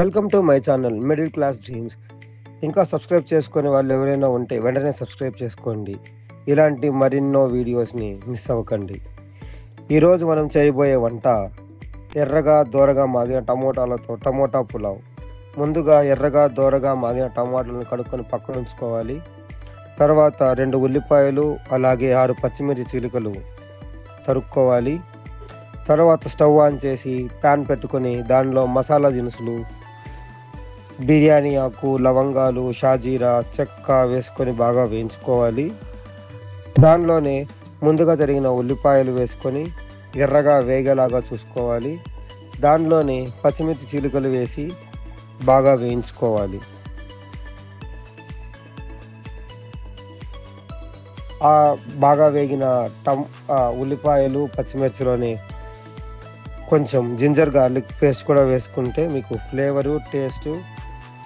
Welcome to my channel middle class dreams. ఇంకా subscribe చేసుకునే వాళ్ళు ఎవరైనా ఉంటే వెంటనే సబ్స్క్రైబ్ చేసుకోండి. ఇలాంటి మరెన్నో వీడియోస్ని మిస్ అవ్వకండి. ఈరోజు మనం చేయబోయే వంట ఎర్రగా దోరగా మాదిన టమోటాలతో టమోటా పులావ్. ముందుగా ఎర్రగా దోరగా మాదిన టమాటాలను కడుక్కొని పక్కన ఉంచుకోవాలి. తర్వాత 2 ఉల్లిపాయలు అలాగే 6 పచ్చిమిర్చి చీలికలు తరుక్కోవాలి. తర్వాత స్టవ్ ఆన్ చేసి ప్యాన్ పెట్టుకొని దానిలో మసాలా దినుసులు, బిర్యానీ ఆకు, లవంగాలు, షాజీరా, చెక్క వేసుకొని బాగా వేయించుకోవాలి. దానిలోనే ముందుగా తరిగిన ఉల్లిపాయలు వేసుకొని ఎర్రగా వేగేలాగా చూసుకోవాలి. దానిలోనే పచ్చిమిర్చి చీలికలు వేసి బాగా వేయించుకోవాలి. ఆ బాగా వేగిన ఉల్లిపాయలు పచ్చిమిర్చిలోని కొంచెం జింజర్ గార్లిక్ పేస్ట్ కూడా వేసుకుంటే మీకు ఫ్లేవరు టేస్ట్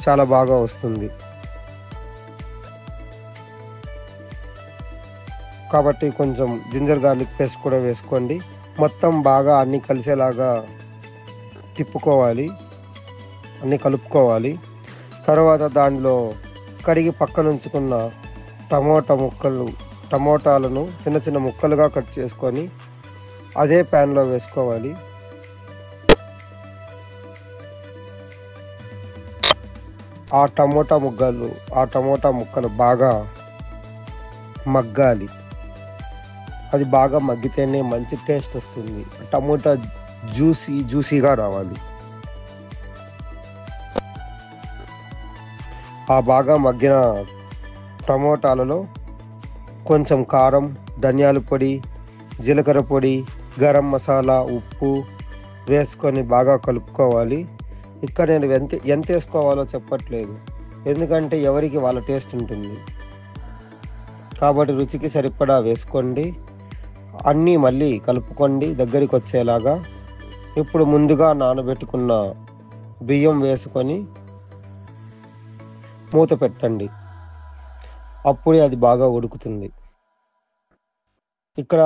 చాలా బాగా వస్తుంది. కాబట్టి కొంచెం జింజర్ గార్లిక్ పేస్ట్ కూడా వేసుకోండి. మొత్తం బాగా అన్నీ కలిసేలాగా తిప్పుకోవాలి, అన్నీ కలుపుకోవాలి. తర్వాత దానిలో కడిగి పక్కన ఉంచుకున్న టమోటాలను చిన్న చిన్న ముక్కలుగా కట్ చేసుకొని అదే ప్యాన్లో వేసుకోవాలి. ఆ టమోటా ముక్కలు బాగా మగ్గాలి. అది బాగా మగ్గితేనే మంచి టేస్ట్ వస్తుంది. టమోటా జ్యూసీగా రావాలి. ఆ బాగా మగ్గిన టమోటాలలో కొంచెం కారం, ధనియాల పొడి, జీలకర్ర పొడి, గరం మసాలా, ఉప్పు వేసుకొని బాగా కలుపుకోవాలి. ఇక్కడ నేను ఎంత వేసుకోవాలో చెప్పట్లేదు, ఎందుకంటే ఎవరికి వాళ్ళ టేస్ట్ ఉంటుంది. కాబట్టి రుచికి సరిపడా వేసుకోండి. అన్నీ మళ్ళీ కలుపుకోండి దగ్గరికి వచ్చేలాగా. ఇప్పుడు ముందుగా నానబెట్టుకున్న బియ్యం వేసుకొని మూత పెట్టండి. అప్పుడే అది బాగా ఉడుకుతుంది. ఇక్కడ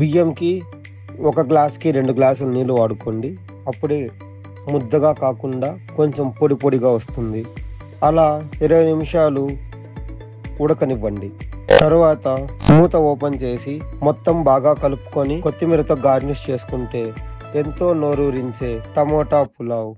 బియ్యంకి 1 గ్లాస్కి 2 గ్లాసులు నీళ్ళు వాడుకోండి. అప్పుడే ముద్దగా కాకుండా కొంచెం పొడిగా వస్తుంది. అలా 20 నిమిషాలు ఉడకనివ్వండి. తరువాత మూత ఓపెన్ చేసి మొత్తం బాగా కలుపుకొని కొత్తిమీరతో గార్నిష్ చేసుకుంటే ఎంతో నోరూరించే టమోటా పులావ్